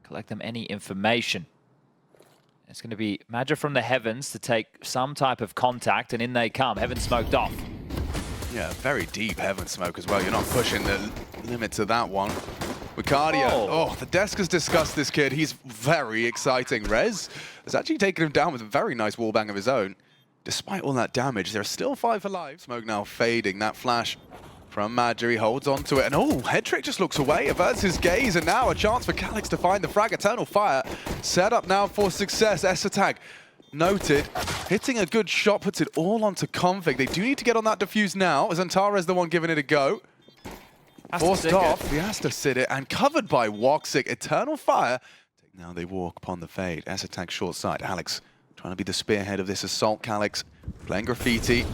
collect them any information. It's going to be Madja from the Heavens to take some type of contact, and in they come. Heaven smoked off. Yeah, very deep Heaven smoke as well. You're not pushing the limits of that one. Wicardia, oh, the desk has discussed this kid. He's very exciting. Rez has actually taken him down with a very nice wallbang of his own. Despite all that damage, there are still 5 alive. Smoke now fading. That flash from Madja, he holds on to it. And oh, Headtrick just looks away, averts his gaze. And now a chance for Calyx to find the frag. Eternal Fire set up now for success. S-Attack noted. Hitting a good shot, puts it all onto Config. They do need to get on that defuse now. xantares the one giving it a go. Forced off, he has to sit it, and covered by Woxic. Eternal Fire. Now they walk upon the fade. S-Attack short side. Alex trying to be the spearhead of this assault. Calyx playing graffiti.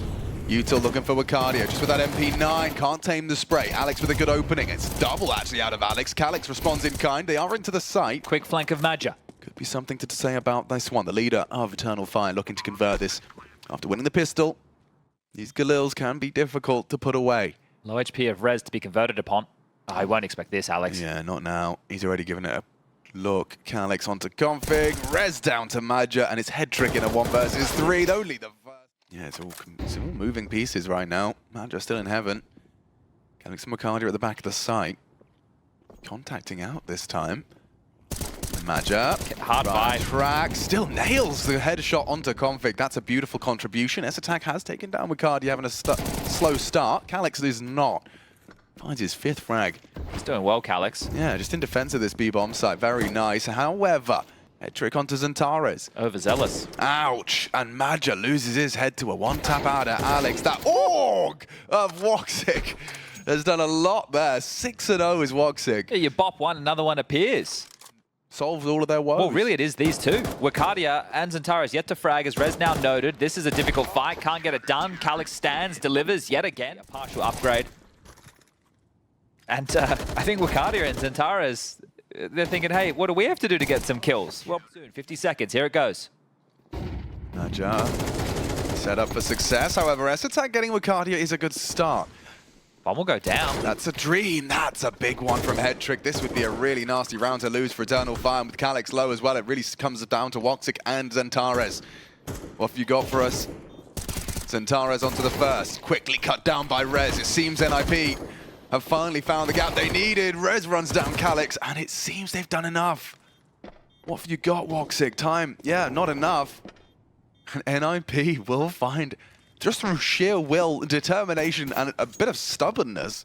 Util looking for Wicardia, just with that MP9, can't tame the spray. Alex with a good opening. It's double actually out of Alex. Calyx responds in kind. They are into the site. Quick flank of Madja. Could be something to say about this one. The leader of Eternal Fire looking to convert this after winning the pistol. These Galils can be difficult to put away. Low HP of Rez to be converted upon. I won't expect this, Alex. Yeah, not now. He's already given it a look. Calyx onto Config. Rez down to Madja, and it's Headtrick in a 1 versus 3. Only the first. Yeah, it's all moving pieces right now. Madja still in heaven. Calyx and Wicardia at the back of the site. Contacting out this time. Madja. Hard fight. Track. Still nails the headshot onto Config. That's a beautiful contribution. S-Attack has taken down Wicardia, having a slow start. Calyx is not. Finds his 5th frag. He's doing well, Calyx. Yeah, just in defense of this B-bomb site. Very nice. However, Headtrick onto xantares. Overzealous. Ouch! And Madja loses his head to a 1-tap out at Alex. That org of Woxic has done a lot there. 6-0 is Woxic. Yeah, you bop one, another one appears. Solves all of their woes. Well, really, it is these two. Wicardia and xantares yet to frag, as Rez now noted. This is a difficult fight. Can't get it done. Calyx stands, delivers yet again. A partial upgrade. And I think Wicardia and xantares, they're thinking, hey, what do we have to do to get some kills? Well, soon, 50 seconds. Here it goes. Madja set up for success. However, S-Attack getting Wicardia is a good start. Bomb will go down. That's a dream. That's a big one from Headtrick. This would be a really nasty round to lose for Eternal Fire. And with Calyx low as well, it really comes down to Woxic and xantares. What have you got for us? xantares onto the first. Quickly cut down by Rez. It seems NIP have finally found the gap they needed. Rez runs down Calyx, and it seems they've done enough. What have you got, Woxic? Time, yeah, not enough. And NIP will find, just through sheer will, determination, and a bit of stubbornness.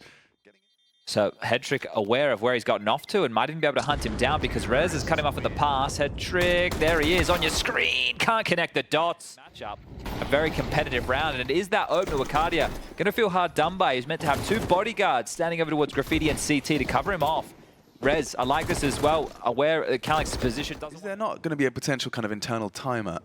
So Headtrick aware of where he's gotten off to and might even be able to hunt him down because Rez has cut him off with the pass. Headtrick, there he is on your screen. Can't connect the dots. Matchup. A very competitive round, and it is that opener. Wicardia going to feel hard done by. He's meant to have 2 bodyguards standing over towards Graffiti and CT to cover him off. Rez, I like this as well, aware of Calyx's position. Is there not going to be a potential kind of internal timer?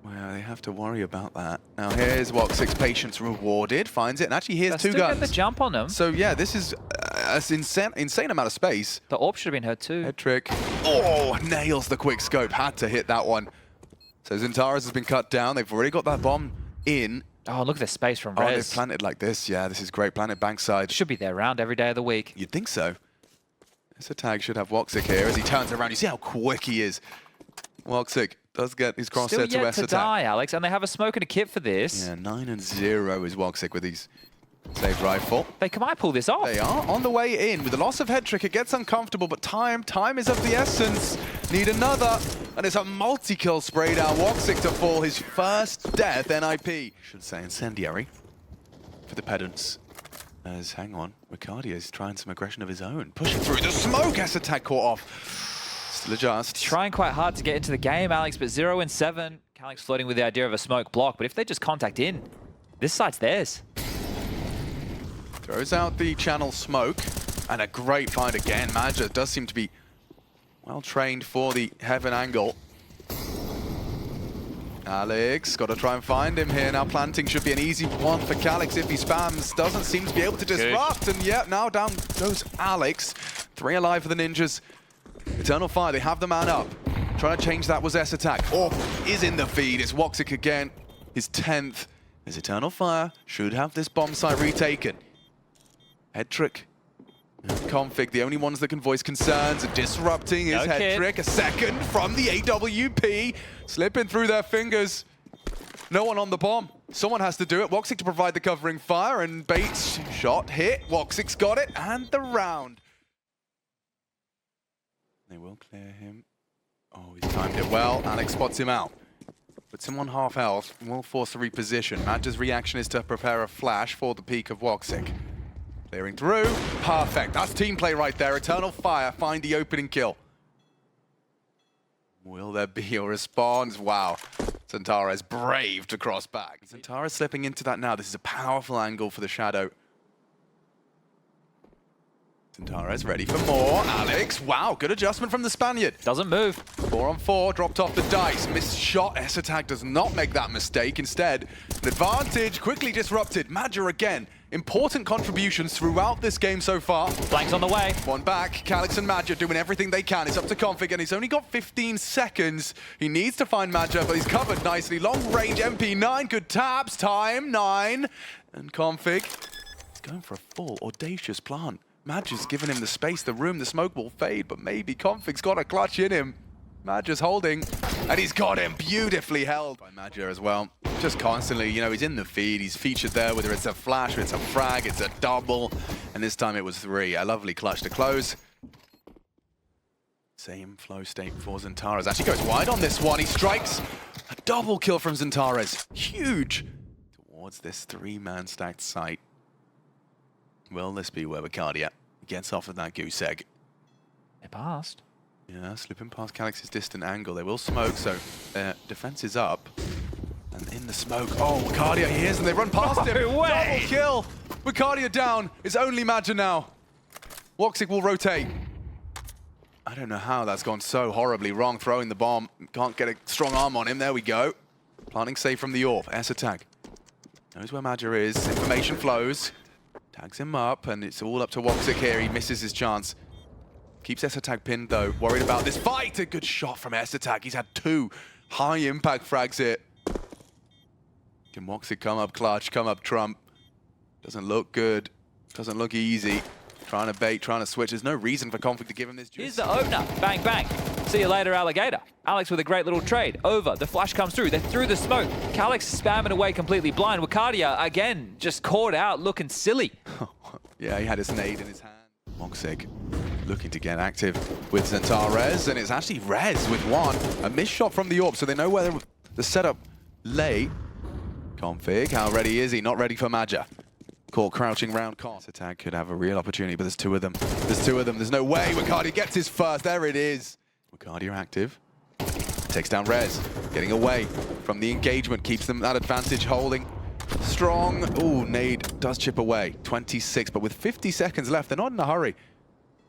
Well, they have to worry about that. Now here's Woxic's patience rewarded, finds it, and actually here's 2 guns. Get the jump on them. So yeah, this is an insane amount of space. The AWP should have been hurt too. Headtrick. Oh, nails the quick scope. Had to hit that one. So xantares has been cut down. They've already got that bomb in. Oh, look at the space from Rez. Rez. Oh, they've planted like this. Yeah, this is great. Planted bankside. Should be their round every day of the week. You'd think so. S-Attack should have Woxic here as he turns around. You see how quick he is. Woxic does get his crosshair to S-Attack. Still yet to die, Alex, and they have a smoke and a kit for this. Yeah, 9-0 is Woxic with his saved rifle. They might pull this off. They are on the way in. With the loss of Headtrick, it gets uncomfortable, but time is of the essence. Need another, and it's a multi-kill spray down. Woxic to fall, his first death, NIP. Should say incendiary for the pedants. As, hang on, Wicardia is trying some aggression of his own. Pushing through the smoke, S-Attack caught off. Still adjust. Trying quite hard to get into the game, Alex, but 0 and 7. Calyx floating with the idea of a smoke block, but if they just contact in, this site's theirs. Throws out the channel smoke, and a great find again. Madja does seem to be well trained for the heaven angle. Alex, got to try and find him here. Now planting should be an easy one for Calyx if he spams. Doesn't seem to be able to disrupt, and yeah, now down goes Alex. 3 alive for the Ninjas. Eternal Fire, they have the man up. Trying to change that was S-Attack. Oh, is in the feed. It's Woxic again. His 10th. His Eternal Fire should have this bomb site retaken. Headtrick Config, the only ones that can voice concerns. Disrupting his head trick. A second from the AWP. Slipping through their fingers. No one on the bomb. Someone has to do it. woxic to provide the covering fire, and Bates shot hit. woxic's got it, and the round. They will clear him. Oh, he's timed it well. Alex spots him out. Puts him on half health. Will force a reposition. Madge's reaction is to prepare a flash for the peak of woxic. Clearing through. Perfect. That's team play right there. Eternal Fire find the opening kill. Will there be a response? Wow. xantares brave to cross back. xantares slipping into that now. This is a powerful angle for the Shadow. xantares ready for more. Alex, wow, good adjustment from the Spaniard. Doesn't move. 4 on 4, dropped off the dice. Missed shot. S-Attack does not make that mistake. Instead, an advantage quickly disrupted. Major again. Important contributions throughout this game so far. Flanks on the way. One back. Calix and Major doing everything they can. It's up to Config, and he's only got 15 seconds. He needs to find Major, but he's covered nicely. Long range MP9. Good taps. Time 9. And Config is going for a full audacious plan. Major's given him the space, the room, the smoke will fade, but maybe Config's got a clutch in him. Major's holding, and he's got him beautifully held by Major as well. Just constantly, you know, he's in the feed, he's featured there, whether it's a flash, or it's a frag, it's a double, and this time it was 3. A lovely clutch to close. Same flow state for xantares. Actually goes wide on this one. He strikes a double kill from xantares. Huge. Towards this 3-man stacked site. Will this be where Bacardia gets off of that goose egg? They passed. Yeah, slipping past Calix's distant angle. They will smoke, so their defense is up. And in the smoke, oh, Bacardia, he is, and they run past him. No way. Double kill. Bacardia down. It's only Major now. woxic will rotate. I don't know how that's gone so horribly wrong. Throwing the bomb. Can't get a strong arm on him. There we go. Planting safe from the AWP. S-Attack. Knows where Major is. Information flows. Tags him up, and it's all up to woxic here. He misses his chance. Keeps S-Attack pinned, though. Worried about this fight. A good shot from S-Attack. He's had 2 high-impact frags here. Can woxic come up clutch, come up trump? Doesn't look good. Doesn't look easy. Trying to bait, trying to switch. There's no reason for Config to give him this juice. Here's the opener. Bang, bang. See you later, Alligator. Alex with a great little trade. Over. The flash comes through. They're through the smoke. Calix spamming away completely blind. Bacardia, again, just caught out, looking silly. Yeah, he had his nade in his hand. woxic looking to get active with xantares, and it's actually Rez with 1. A missed shot from the AWP, so they know where the setup lay. Config, how ready is he? Not ready for Major. Caught crouching round Con. Attack could have a real opportunity, but there's 2 of them. There's 2 of them. There's no way. Bacardia gets his first. There it is. Bacardia active. Takes down Rez. Getting away from the engagement. Keeps them that advantage holding. Strong. Ooh, nade does chip away. 26, but with 50 seconds left, they're not in a hurry.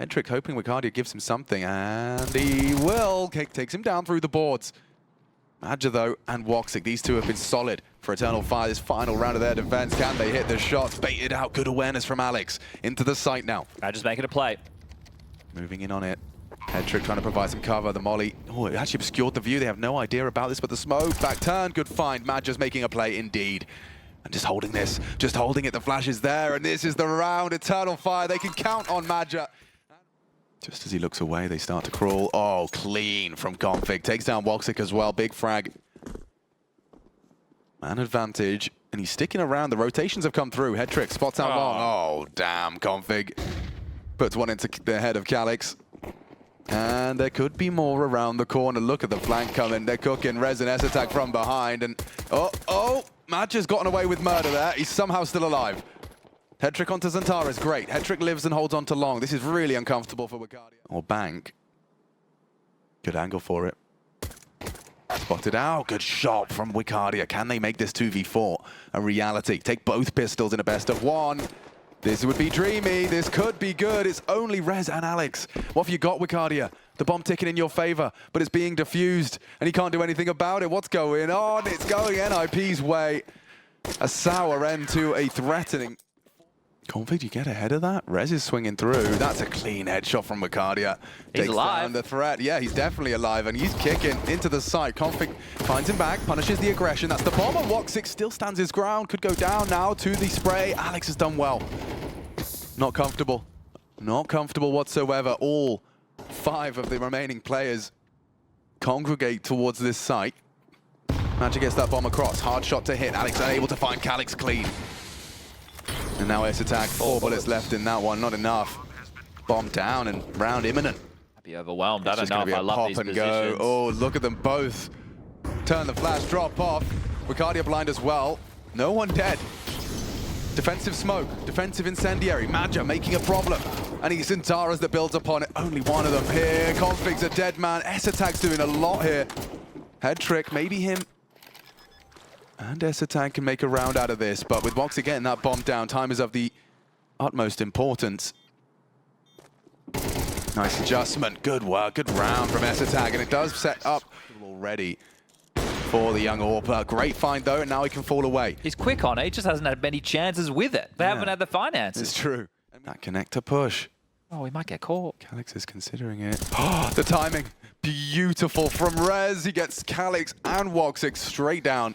Hedrick hoping Bacardia gives him something, and he will. Takes him down through the boards. Major, though, and woxic, these 2 have been solid for Eternal Fire this final round of their defense. Can they hit the shots? Baited out. Good awareness from Alex. Into the site now. Major's making a play. Moving in on it. Hedrick trying to provide some cover. The molly. Oh, it actually obscured the view. They have no idea about this, but the smoke. Back turn. Good find. Major's making a play indeed. And just holding this. Just holding it. The flash is there, and this is the round. Eternal Fire. They can count on Major. Just as he looks away, they start to crawl. Oh, clean from Config. Takes down woxic as well. Big frag. Man advantage. And he's sticking around. The rotations have come through. Hedrick spots out long. Oh, damn. Config puts 1 into the head of Calix. And there could be more around the corner. Look at the flank coming. They're cooking. Rez and S-Attack from behind. And oh, Major's gotten away with murder there. He's somehow still alive. Hedrick onto xantares, great. Hedrick lives and holds on to long. This is really uncomfortable for Bacardia. Or Bank. Good angle for it. Spotted out. Good shot from Bacardia. Can they make this 2v4 a reality? Take both pistols in a best of 1. This would be dreamy. This could be good. It's only Rez and Alex. What have you got, Bacardia? The bomb ticking in your favor, but it's being diffused, and he can't do anything about it. What's going on? It's going NIP's way. A sour end to a threatening. Config, you get ahead of that? Rez is swinging through. That's a clean headshot from Bacardia. He's alive. Down the threat. Yeah, he's definitely alive, and he's kicking into the site. Config finds him back, punishes the aggression. That's the bomb, and woxic still stands his ground. Could go down now to the spray. Alex has done well. Not comfortable. Not comfortable whatsoever. All 5 of the remaining players congregate towards this site. Magic gets that bomb across. Hard shot to hit. Alex unable to find Calyx clean. And now Ace attack. 4 bullets left in that one. Not enough. Bomb down and round imminent. I'd be overwhelmed. I don't know if I love these positions. Go. Oh, look at them both. Turn the flash, drop off. Wicardia blind as well. No one dead. Defensive smoke, defensive incendiary. Maja making a problem. And it's xantares that builds upon it. Only one of them here. Config's a dead man. S-Attack's doing a lot here. Head trick, maybe him. And S-Attack can make a round out of this. But with woxy getting that bomb down, time is of the utmost importance. Nice adjustment. Good work. Good round from S-Attack. And it does set up already for the young AWP. Great find though, and now he can fall away. He's quick on it. He just hasn't had many chances with it. They haven't had the finances. It's true. That connector push. Oh, he might get caught. Calyx is considering it. Oh, the timing. Beautiful from Rez. He gets Calyx and woxy straight down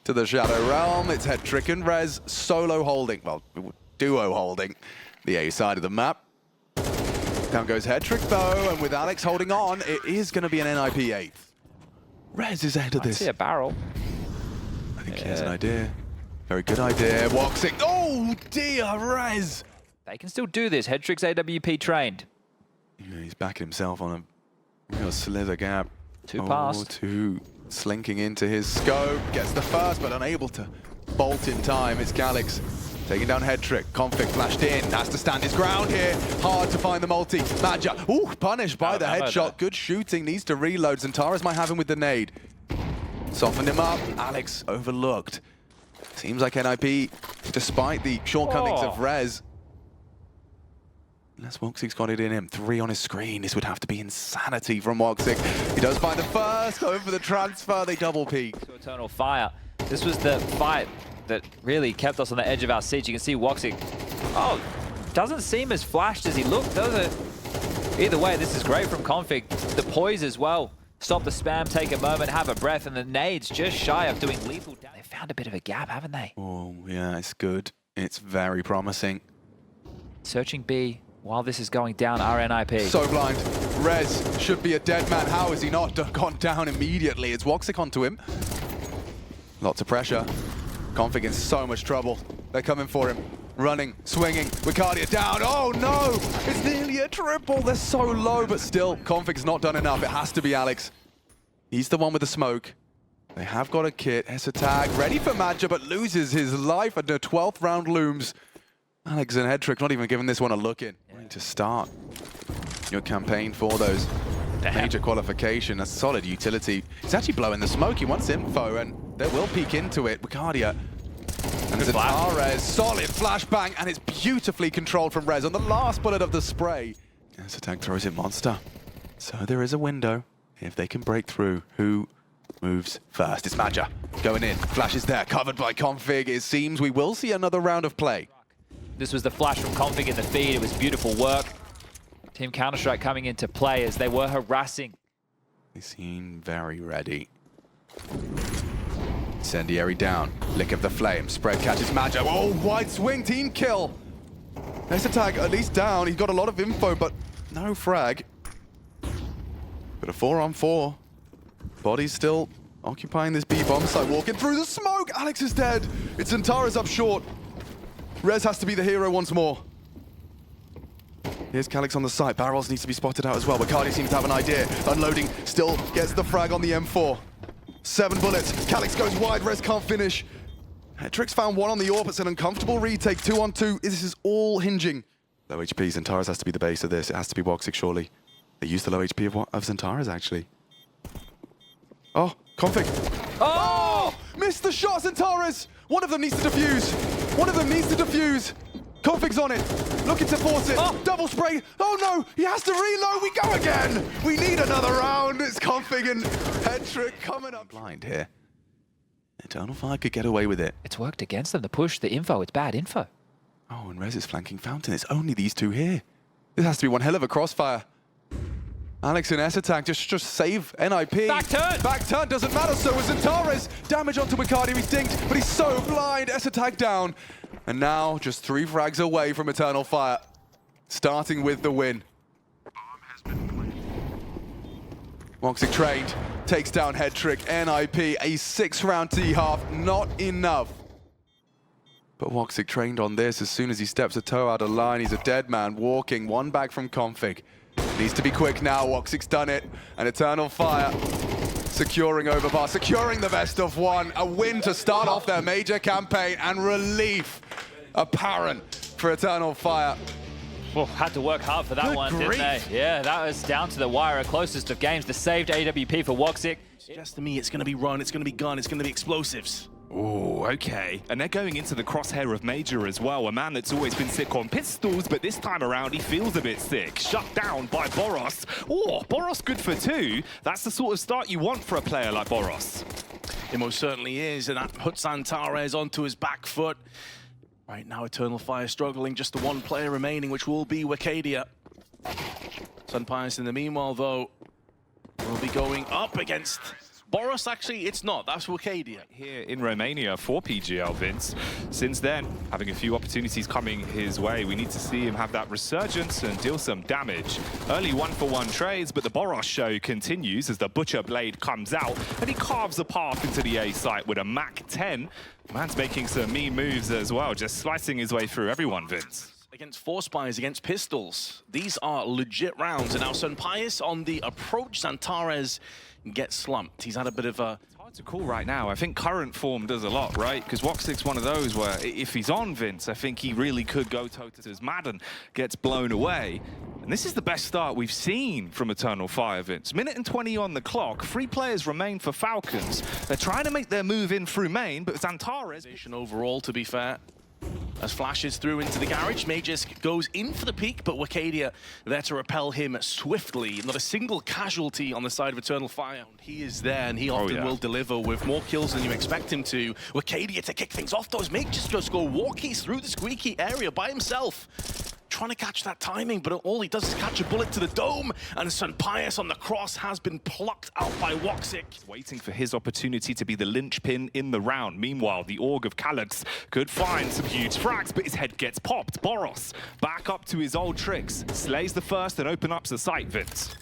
to the Shadow Realm. It's Head Trick and Rez solo holding. Well, duo holding the A side of the map. Down goes Head Trick though, and with Alex holding on, it is going to be an NIP 8th. Rez is ahead of this. I see a barrel. I think he has an idea. Very good idea. woxy. Oh dear, Rez. They can still do this. Head Trick's AWP trained. Yeah, he's backing himself on a real slither gap. 2 past. 2 slinking into his scope. Gets the first, but unable to bolt in time. It's Calyx taking down Head Trick. Config flashed in. Has to stand his ground here. Hard to find the multi. Maja. Ooh, punished by the headshot. Good shooting. Needs to reload. xantares might have him with the nade. Softened him up. Alex overlooked. Seems like NIP, despite the shortcomings of Rez. Unless woxy's got it in him. 3 on his screen. This would have to be insanity from woxy. He does find the first. Over the transfer. They double peak. To Eternal Fire. This was the fight that really kept us on the edge of our seats. You can see woxy. Oh, doesn't seem as flashed as he looked, does it? Either way, this is great from Config. The poise as well. Stop the spam, take a moment, have a breath, and the nades just shy of doing lethal damage. They found a bit of a gap, haven't they? Oh, yeah, it's good. It's very promising. Searching B while this is going down RNIP. So blind. Rez should be a dead man. How is he not gone down immediately? It's woxy onto him. Lots of pressure. Config in so much trouble. They're coming for him. Running, swinging. Wicardia down. Oh no! It's nearly a triple. They're so low, but still, Config's not done enough. It has to be Alex. He's the one with the smoke. They have got a kit. S-Attack ready for Maja, but loses his life and the 12th round looms. Alex and Head Trick not even giving this one a look in. Ready to start your campaign for those major qualification. A solid utility. He's actually blowing the smoke. He wants info, and they will peek into it. Wicardia and xantares. Solid flashbang, and it's beautifully controlled from Rez on the last bullet of the spray. S-Attack throws in Monster. So there is a window. If they can break through, who moves first? It's Maja going in. Flash is there, covered by Config. It seems we will see another round of play. This was the flash from Config in the feed. It was beautiful work. Team Counter-Strike coming into play as they were harassing. They seem very ready. Incendiary down. Lick of the flame. Spread catches Maja. Oh, wide swing. Team kill. S-Attack at least down. He's got a lot of info, but no frag. But a 4-on-4. Body's still occupying this B-bomb site. Walking through the smoke. Alex is dead. It's xantares up short. Rez has to be the hero once more. Here's Calyx on the site. Barrels needs to be spotted out as well. Wicardia seems to have an idea. Unloading, still gets the frag on the M4. 7 bullets. Calyx goes wide. Rez can't finish. Trick's found 1 on the AWP. It's an uncomfortable retake. 2-on-2. This is all hinging. Low HP. xantares has to be the base of this. It has to be woxy, surely. They used the low HP of xantares, actually. Oh, Config. Oh! Missed the shot, xantares! One of them needs to defuse. One of them needs to defuse. Config's on it. Looking to force it. Oh. Double spray. Oh no! He has to reload. We go again. We need another round. It's Config and Head Trick coming up. Blind here. Eternal Fire could get away with it. It's worked against them. The push, the info. It's bad info. Oh, and Rez is flanking Fountain. It's only these two here. This has to be one hell of a crossfire. Alex and S-Attack just save NIP. Back turn! Back turn doesn't matter, so is xantares. Damage onto Wicardia, he's dinked, but he's so blind. S-Attack down. And now just 3 frags away from Eternal Fire. starting with the win. monesy trained, takes down Headtrick, NIP, a 6-round T-half, not enough. But monesy trained on this. As soon as he steps a toe out of line, he's a dead man walking. One back from config. Needs to be quick now. woxic's done it. An Eternal Fire. Securing overpass, securing the best of one. A win to start off their major campaign, and relief apparent for Eternal Fire. Well, had to work hard for that one, didn't they? Yeah, that was down to the wire, closest of games. The saved AWP for woxic. Just to me, it's going to be run, it's going to be gun, it's going to be explosives. Oh, okay. And they're going into the crosshair of Major as well. A man that's always been sick on pistols, but this time around he feels a bit sick. Shut down by boros. Oh, boros good for 2. That's the sort of start you want for a player like boros. It most certainly is, and that puts xantares onto his back foot. Right now, Eternal Fire struggling, just the one player remaining, which will be Wicadia. Sunpius in the meanwhile, though, will be going up against boros. Actually, it's not. That's Wicadia. Here in Romania for PGL, Vince. Since then, having a few opportunities coming his way. We need to see him have that resurgence and deal some damage. Early 1-for-1 trades, but the boros show continues as the Butcher Blade comes out and he carves a path into the A site with a Mac 10. Man's making some mean moves as well, just slicing his way through everyone, Vince. Against 4 spies, against pistols. These are legit rounds. And now Sunpius on the approach. xantares gets slumped. He's had a bit of a... It's hard to call right now. I think current form does a lot, right? Because woxic's one of those where if he's on Vince, I think he really could go toe-to-toe as Madden gets blown away. And this is the best start we've seen from Eternal Fire, Vince. Minute and 20 on the clock. 3 players remain for Falcons. They're trying to make their move in through main, but xantares... Overall, to be fair. As flashes through into the garage, Magisk goes in for the peak, but Wicadia there to repel him swiftly. Not a single casualty on the side of Eternal Fire. He is there, and he often will deliver with more kills than you expect him to. Wicadia to kick things off, those Magisk just go walkies through the squeaky area by himself. Trying to catch that timing, but all he does is catch a bullet to the dome, and Sunpius on the cross has been plucked out by woxic. Waiting for his opportunity to be the linchpin in the round. Meanwhile, the Org of Calyx could find some huge frags, but his head gets popped. boros back up to his old tricks, slays the first and opens up the site, Vince.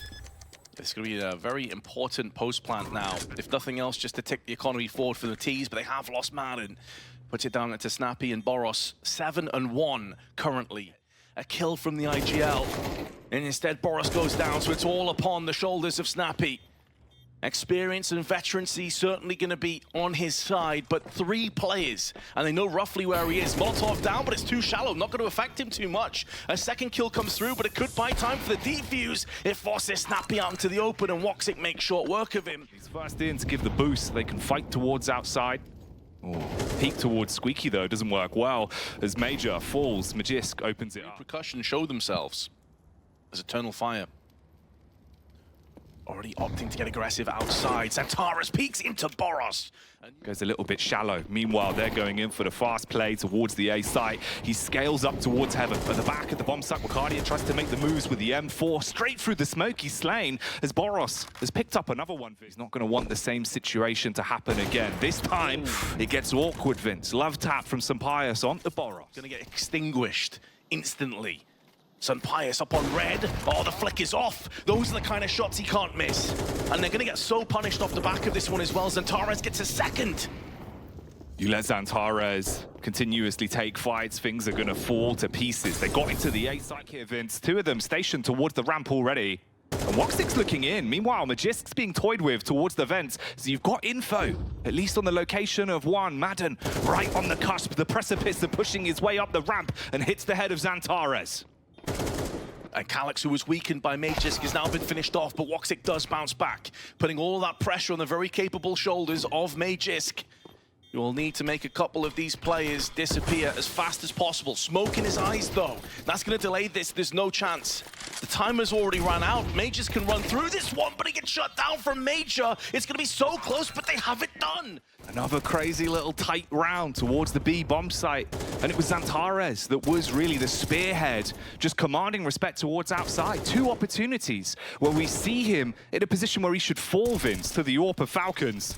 This is going to be a very important post-plant now. If nothing else, just to tick the economy forward for the T's, but they have lost Madden. Puts it down into Snappy and boros. 7-1 currently. A kill from the IGL. And instead, boros goes down, so it's all upon the shoulders of Snappy. Experience and veterancy certainly going to be on his side, but 3 players, and they know roughly where he is. Molotov down, but it's too shallow, not going to affect him too much. A second kill comes through, but it could buy time for the defuse. It forces Snappy out into the open, and woxic makes short work of him. He's first in to give the boost. They can fight towards outside. Oh, peek towards Squeaky, though, doesn't work well. As Major falls, Magisk opens it up. Percussion show themselves as Eternal Fire. Already opting to get aggressive outside. xantares peeks into boros. Goes a little bit shallow. Meanwhile, they're going in for the fast play towards the A site. He scales up towards heaven. At the back of the bomb site, Wicadia tries to make the moves with the M4 straight through the smoke. He's slain as boros has picked up another one. He's not going to want the same situation to happen again. This time, it gets awkward, Vince. Love tap from Sunpius on the boros. Going to get extinguished instantly. Sunpius up on red. Oh, the flick is off. Those are the kind of shots he can't miss. And they're going to get so punished off the back of this one as well. xantares gets a second. You let xantares continuously take fights, things are going to fall to pieces. They got into the A site here, Vince. 2 of them stationed towards the ramp already. And woxic's looking in. Meanwhile, Magisk's being toyed with towards the vents. So you've got info, at least on the location of one. Madden right on the cusp, the precipice of pushing his way up the ramp and hits the head of xantares. And Calyx, who was weakened by Magisk, has now been finished off, but woxic does bounce back, putting all that pressure on the very capable shoulders of Magisk. You will need to make a couple of these players disappear as fast as possible. Smoke in his eyes, though. That's going to delay this. There's no chance. The timer's already run out. Magisk can run through this one, but he gets shut down from Major. It's going to be so close, but they have it done. Another crazy little tight round towards the B bomb site. And it was xantares that was really the spearhead, just commanding respect towards outside. 2 opportunities where we see him in a position where he should fall, Vince, to the AWP of Falcons.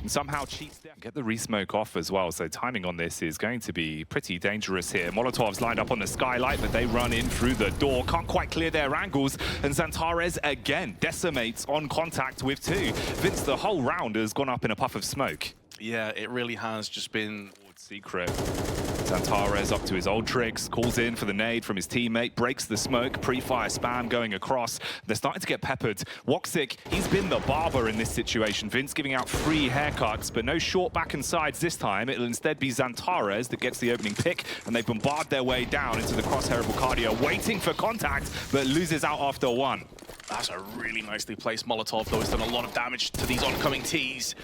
and somehow cheats them. Get the re-smoke off as well, so timing on this is going to be pretty dangerous here. Molotov's lined up on the skylight, but they run in through the door, can't quite clear their angles, and xantares again decimates on contact with two. Vince, the whole round has gone up in a puff of smoke. Yeah, it really has just been secret. xantares up to his old tricks, calls in for the nade from his teammate, breaks the smoke, pre-fire spam going across. They're starting to get peppered. woxic, he's been the barber in this situation. Vince giving out free haircuts, but no short back and sides this time. It'll instead be xantares that gets the opening pick, and they bombard their way down into the crosshair of Broky, waiting for contact, but loses out after one. That's a really nicely placed Molotov, though. It's done a lot of damage to these oncoming T's.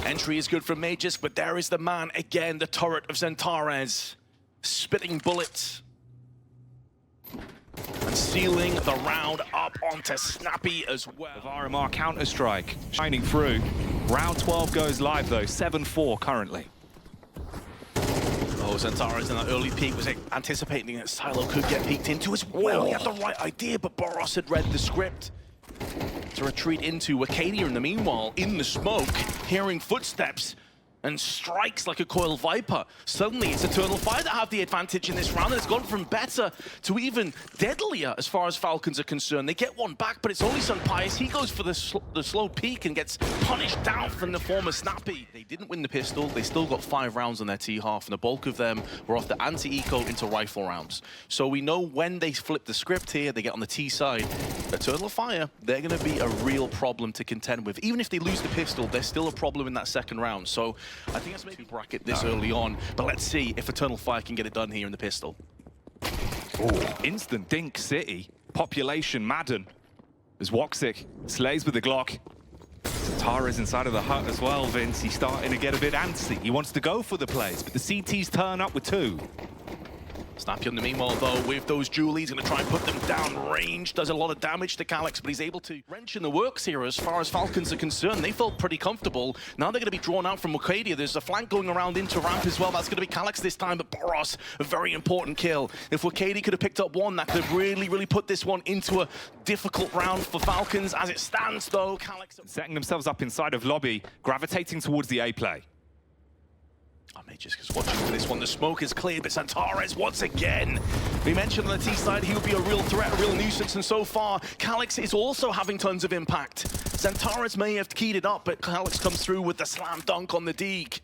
Entry is good from Magus, but there is the man again, the turret of xantares. Spitting bullets. And sealing the round up onto Snappy as well. Varimar Counter-Strike shining through. Round 12 goes live, though. 7-4 currently. Oh, xantares in that early peek was anticipating that Silo could get peeked into as well. He had the right idea, but boros had read the script to retreat into Acadia in the meanwhile, in the smoke, hearing footsteps, and strikes like a coiled viper. Suddenly, it's Eternal Fire that have the advantage in this round, and it's gone from better to even deadlier as far as Falcons are concerned. They get one back, but it's only Sunpius. He goes for the slow peek and gets punished down from the former Snappy. They didn't win the pistol. They still got 5 rounds on their T-half, and the bulk of them were off the anti-eco into rifle rounds. So we know when they flip the script here, they get on the T side. Eternal Fire, they're going to be a real problem to contend with. Even if they lose the pistol, they're still a problem in that second round. So I think that's maybe bracket this early on, but let's see if Eternal Fire can get it done here in the pistol. Oh, instant Dink City. Population Madden. As woxic slays with the Glock. xantares inside of the hut as well, Vince. He's starting to get a bit antsy. He wants to go for the plays, but the CTs turn up with 2. Snappy on the meanwhile, though, with those Julies, going to try and put them down range. Does a lot of damage to Calyx, but he's able to wrench in the works here as far as Falcons are concerned. They felt pretty comfortable. Now they're going to be drawn out from Acadia. There's a flank going around into ramp as well. That's going to be Calyx this time, but boros, a very important kill. If Acadia could have picked up one, that could have really put this one into a difficult round for Falcons. As it stands, though, Calyx setting themselves up inside of lobby, gravitating towards the A play. Magus is watching for this one. The smoke is cleared, but xantares once again. We mentioned on the T side he would be a real threat, a real nuisance, and so far Calyx is also having tons of impact. xantares may have keyed it up, but Calyx comes through with the slam dunk on the Deke.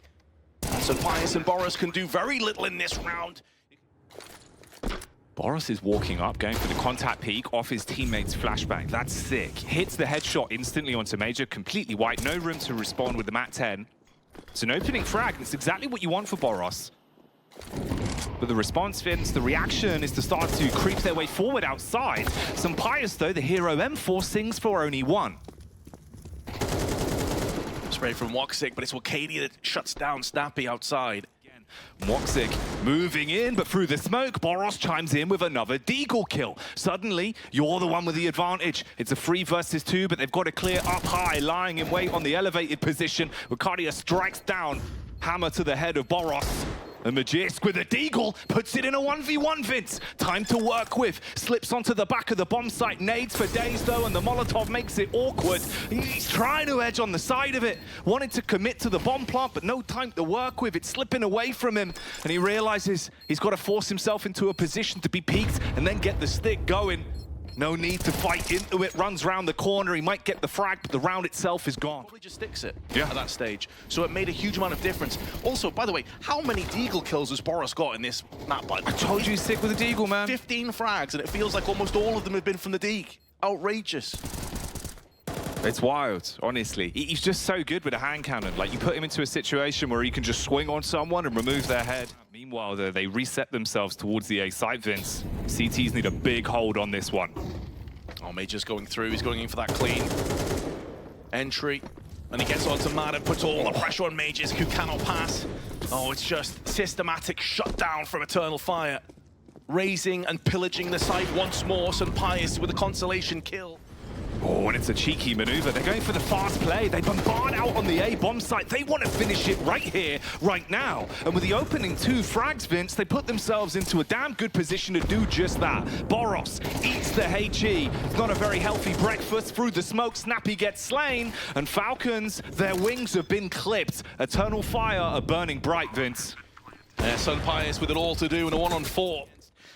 And so Pius and boros can do very little in this round. boros is walking up, going for the contact peek off his teammate's flashbang. That's sick. Hits the headshot instantly onto Major, completely white. No room to respond with the MAT 10. It's an opening frag, and it's exactly what you want for boros. But the response, Vince, the reaction is to start to creep their way forward outside. Sunpius, though, the hero M4 sings for only 1. Spray from woxic, but it's Acadia that shuts down Snappy outside. woxic moving in, but through the smoke, boros chimes in with another deagle kill. Suddenly, you're the one with the advantage. It's a 3 versus 2, but they've got to clear up high, lying in wait on the elevated position. Broky strikes down, hammer to the head of boros. And Magisk with a deagle puts it in a 1v1, Vince. Time to work with. Slips onto the back of the bomb site. Nades for days, though, and the Molotov makes it awkward. He's trying to edge on the side of it. Wanted to commit to the bomb plant, but no time to work with. It's slipping away from him. And he realizes he's got to force himself into a position to be peaked and then get the stick going. No need to fight into it. Runs round the corner. He might get the frag, but the round itself is gone. Probably just sticks it at that stage. So it made a huge amount of difference. Also, by the way, how many deagle kills has boros got in this map? I told you he's sick with the deagle, man. 15 frags, and it feels like almost all of them have been from the Deke. Outrageous. It's wild, honestly. He's just so good with a hand cannon. Like, you put him into a situation where he can just swing on someone and remove their head. Meanwhile, though, they reset themselves towards the A site, Vince. CTs need a big hold on this one. Oh, Major's going through. He's going in for that clean entry. And he gets onto Mad and puts all the pressure on Magus, who cannot pass. Oh, it's just systematic shutdown from Eternal Fire. Raising and pillaging the site once more. Sunpius with a consolation kill. Oh, and it's a cheeky maneuver. They're going for the fast play. They bombard out on the A bomb site. They want to finish it right here, right now. And with the opening 2 frags, Vince, they put themselves into a damn good position to do just that. Boros eats the HE. It's not a very healthy breakfast. Through the smoke, Snappy gets slain. And Falcons, their wings have been clipped. Eternal Fire are burning bright, Vince. Sunpious with it all to do in a 1-on-4.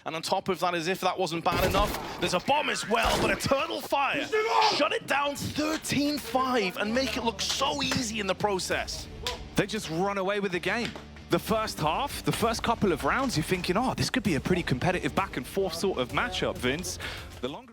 And on top of that, as if that wasn't bad enough, there's a bomb as well, but Eternal Fire shut it down 13-5 and make it look so easy in the process. They just run away with the game. The first half, the first couple of rounds, you're thinking, oh, this could be a pretty competitive back and forth sort of matchup, Vince. The longer